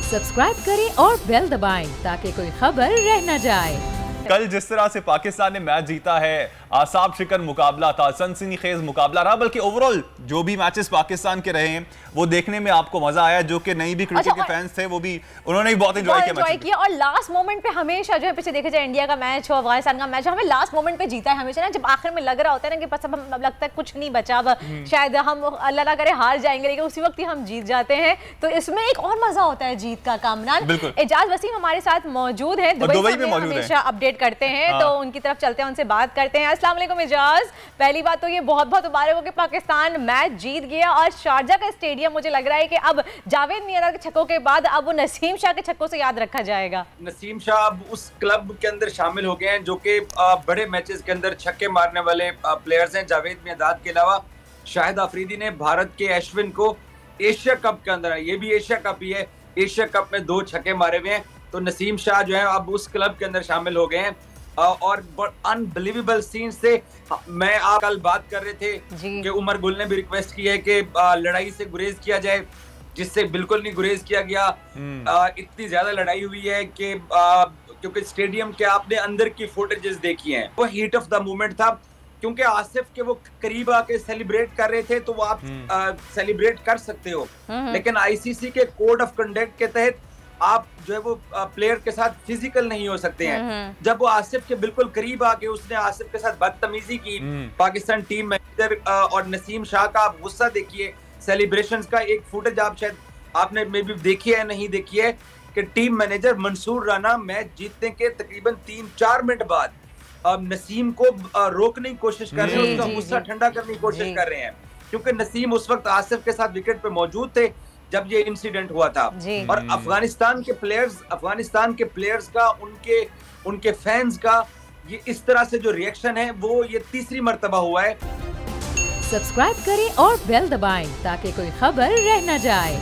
Subscribe करें और bell दबाएं ताकि कोई खबर रह न जाए। कल जिस तरह से पाकिस्तान ने मैच जीता है, आसाब शिकन मुकाबला था, सनसनीखेज मुकाबला रहा, बल्कि ओवरऑल जो भी मैचेस पाकिस्तान के रहे हैं वो देखने में आपको मजा आया। जो कि नहीं भी क्रिकेट के फैंस थे वो भी उन्होंने बहुत एंजॉय किया। और लास्ट मोमेंट पे हमेशा जो है, पीछे देखे जाए इंडिया का मैच हो, अफगानिस्तान का मैच हो, हमें लास्ट मोमेंट पे जीता है हमेशा ना। जब आखिर में लग रहा होता है ना कि बस अब हम लगता है कुछ नहीं बचा, अब शायद हम अल्लाह ना करे हार जाएंगे, लेकिन उसी वक्त ही हम जीत जाते हैं। तो इसमें एक और मजा होता है जीत का। कामरान एजाज वसीम हमारे साथ मौजूद है, दुबई में हमेशा अपडेट करते हैं, तो उनकी तरफ चलते हैं, उनसे बात करते हैं। अस्सलाम वालेकुम एजाज। पहली बात तो ये बहुत बहुत मुबारक हो कि पाकिस्तान मैच जीत गया और शारजा का स्टेडियम मुझे लग रहा है कि अब जावेद मियांदाद के छक्कों के बाद अब वो नसीम शाह के छक्कों से याद रखा जाएगा। नसीम शाह अब उस क्लब के अंदर शामिल हो गए हैं जो कि बड़े मैचेस के अंदर छक्के मारने वाले प्लेयर्स हैं। जावेद मियांदाद के अलावा शाहिद अफरीदी ने भारत के अश्विन को एशिया कप के अंदर, ये भी एशिया कप ही है, एशिया कप में 2 छक्के मारे हुए हैं। तो नसीम शाह जो है अब उस क्लब के अंदर शामिल हो गए हैं। और अनबिलीवेबल सीन से मैं आप कल बात कर रहे थे कि उमर गुल ने भी रिक्वेस्ट की है कि लड़ाई से गुरेज किया जाए, जिससे बिल्कुल नहीं गुरेज किया गया। इतनी ज्यादा लड़ाई हुई है कि क्योंकि स्टेडियम के आपने अंदर की फुटेजेस देखी हैं, वो हीट ऑफ द मोमेंट था। क्योंकि आसिफ के वो करीब आके सेलिब्रेट कर रहे थे, तो वो आप सेलिब्रेट कर सकते हो, लेकिन आईसीसी के कोड ऑफ कंडक्ट के तहत आप जो है वो प्लेयर के साथ फिजिकल नहीं हो सकते हैं। जब वो आसिफ के बिल्कुल करीब आके उसने आसिफ के साथ बदतमीजी की, पाकिस्तान टीम मैनेजर और नसीम शाह का आप गुस्सा देखिए, सेलिब्रेशंस का एक फुटेज आप शायद आपने मे भी देखी है, नहीं देखी है, कि team manager Mansoor Rana match जीतने के तकरीबन 3-4 मिनट बाद नसीम को रोकने की कोशिश कर रहे हैं, उसका गुस्सा ठंडा करने की कोशिश कर रहे हैं, क्योंकि नसीम उस वक्त आसिफ के साथ विकेट पे मौजूद थे जब ये इंसिडेंट हुआ था। और अफगानिस्तान के प्लेयर्स का, उनके फैंस का ये इस तरह से जो रिएक्शन है वो ये तीसरी मर्तबा हुआ है। सब्सक्राइब करें और बेल दबाएं ताकि कोई खबर रह न जाए।